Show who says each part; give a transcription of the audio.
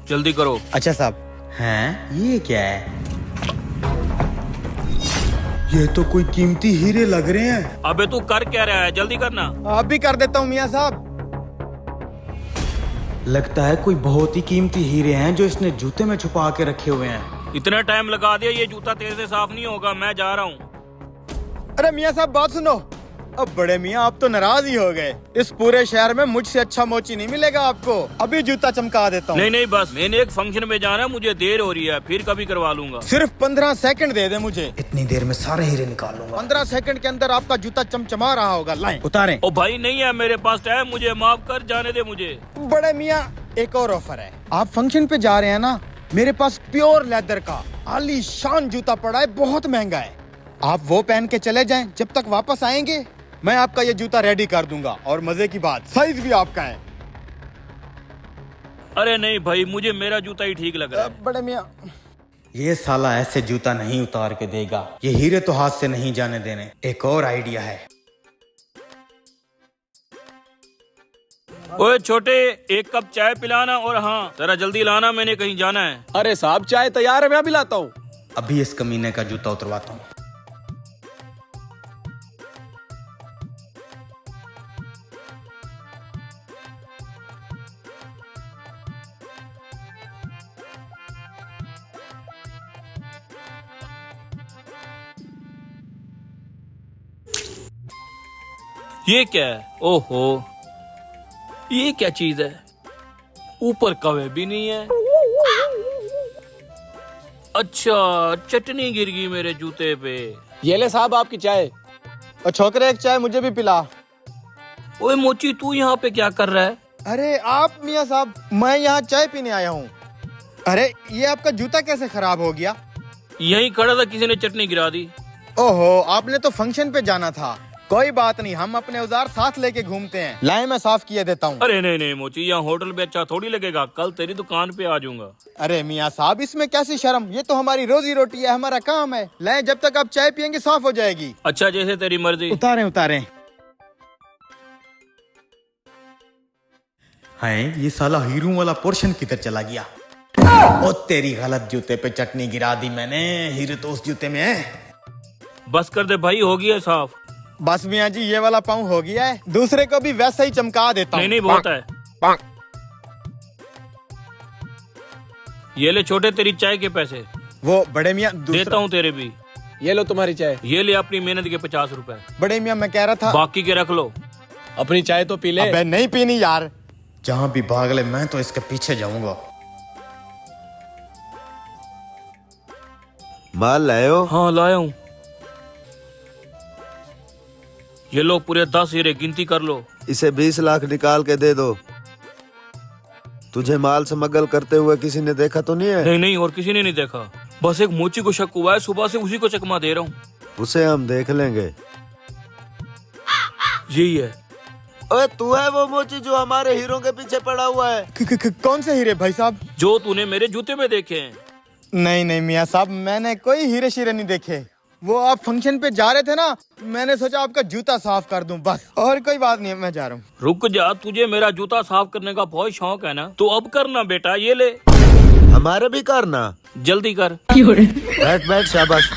Speaker 1: जल्दी करो।
Speaker 2: अच्छा साहब। हैं, ये क्या है? ये तो कोई कीमती हीरे लग रहे हैं।
Speaker 1: अबे तू कर क्या रहा है, जल्दी करना।
Speaker 2: आप भी कर देता हूँ मियाँ साहब। लगता है कोई बहुत ही कीमती हीरे हैं जो इसने जूते में छुपा के रखे हुए हैं।
Speaker 1: इतना टाइम लगा दिया, ये जूता तेरे से साफ नहीं होगा, मैं जा रहा हूँ।
Speaker 2: अरे मियाँ साहब बात सुनो। अब बड़े मियाँ आप तो नाराज ही हो गए। इस पूरे शहर में मुझसे अच्छा मोची नहीं मिलेगा आपको। अभी जूता चमका देता हूँ।
Speaker 1: नहीं बस मैंने एक फंक्शन में जाना है, मुझे देर हो रही है, फिर कभी करवा लूंगा।
Speaker 2: सिर्फ 15 सेकंड दे दे मुझे। इतनी देर में सारे हीरे निकाल लूंगा। 15 सेकंड के अंदर आपका जूता चमचमा रहा होगा। लाएं उतारें।
Speaker 1: ओ भाई नहीं है मेरे पास टाइम, मुझे माफ कर, जाने दे मुझे।
Speaker 2: बड़े मियाँ एक और ऑफर है। आप फंक्शन पे जा रहे हैं ना, मेरे पास प्योर लेदर का आलीशान जूता पड़ा है, बहुत महंगा है। आप वो पहन के चले जाएं, जब तक वापस आएंगे मैं आपका ये जूता रेडी कर दूंगा। और मजे की बात, साइज भी आपका है।
Speaker 1: अरे नहीं भाई, मुझे मेरा जूता ही ठीक लग रहा है।
Speaker 2: बड़े मियाँ ये साला ऐसे जूता नहीं उतार के देगा। ये हीरे तो हाथ से नहीं जाने देने। एक और आइडिया है।
Speaker 1: ओए छोटे, एक कप चाय पिलाना, और हाँ जरा जल्दी लाना, मैंने कहीं जाना है।
Speaker 3: अरे साहब चाय तैयार है, मैं अभी लाता हूँ।
Speaker 2: अभी इस कमीने का जूता उतरवाता हूँ।
Speaker 1: ये क्या है? ओहो, ये क्या चीज है? ऊपर कवे भी नहीं है। अच्छा, चटनी गिर गई मेरे जूते पे।
Speaker 3: ये ले साहब आपकी चाय।
Speaker 2: और छोकरे एक चाय मुझे भी पिला।
Speaker 1: ओए मोची, तू यहाँ पे क्या कर रहा है?
Speaker 2: अरे आप मियाँ साहब, मैं यहाँ चाय पीने आया हूँ। अरे ये आपका जूता कैसे खराब हो गया?
Speaker 1: यहीं खड़ा था, किसी ने चटनी गिरा दी।
Speaker 2: ओहो, आपने तो फंक्शन पे जाना था। कोई बात नहीं, हम अपने औजार साथ लेके घूमते हैं। लाए मैं साफ किए देता हूँ।
Speaker 1: अरे नहीं मोची, यहाँ होटल पे अच्छा थोड़ी लगेगा, कल तेरी दुकान पे आ जाऊंगा।
Speaker 2: अरे मियाँ साहब इसमें कैसी शर्म, ये तो हमारी रोजी रोटी है, हमारा काम है। लाए, जब तक आप चाय पियेंगे साफ हो जाएगी।
Speaker 1: अच्छा जैसे तेरी मर्जी।
Speaker 2: उतारें उतारें। हैं, ये साला हीरू वाला पोर्शन किधर चला गया? ओ तेरी गलत जूते पे चटनी गिरा दी मैंने। हीरे तो उस जूते में है।
Speaker 1: बस कर दे भाई, हो गया साफ।
Speaker 2: बस मियाँ जी ये वाला पाँव हो गया है, दूसरे को भी वैसा ही चमका देता हूँ।
Speaker 1: नहीं बहुत है। ये ले छोटे, तेरी चाय के पैसे।
Speaker 2: वो बड़े मियाँ
Speaker 1: देता हूँ तेरे भी।
Speaker 3: ये लो तुम्हारी चाय।
Speaker 1: ये ले अपनी मेहनत के 50 रुपए।
Speaker 2: बड़े मियाँ मैं कह रहा था
Speaker 1: बाकी के रख लो।
Speaker 3: अपनी चाय तो पी ले।
Speaker 2: अबे नहीं पीनी यार। जहाँ भी भाग ले मैं तो इसके पीछे जाऊंगा।
Speaker 4: माल लाए हो?
Speaker 1: हाँ लाया हूँ। ये लो पूरे 10 हीरे, गिनती कर लो।
Speaker 4: इसे 20 लाख निकाल के दे दो। तुझे माल स्मगल करते हुए किसी ने देखा तो नहीं है?
Speaker 1: नहीं और किसी ने नहीं देखा, बस एक मोची को शक हुआ है, सुबह से उसी को चकमा दे रहा हूँ।
Speaker 4: उसे हम देख लेंगे।
Speaker 1: यही है।
Speaker 4: ओए तू है वो मोची जो हमारे हीरो के पीछे पड़ा हुआ है?
Speaker 2: कौन से हीरे भाई साहब?
Speaker 1: जो तूने मेरे जूते में देखे हैं।
Speaker 2: नहीं मियाँ साहब, मैंने कोई हीरे शीरे नहीं देखे। वो आप फंक्शन पे जा रहे थे ना, मैंने सोचा आपका जूता साफ कर दूं बस, और कोई बात नहीं है, मैं जा रहा हूँ।
Speaker 1: रुक जा, तुझे मेरा जूता साफ करने का बहुत शौक है ना, तो अब करना बेटा, ये ले।
Speaker 4: हमारे भी करना।
Speaker 1: जल्दी कर।
Speaker 4: बैठ बैठ, शाबाश।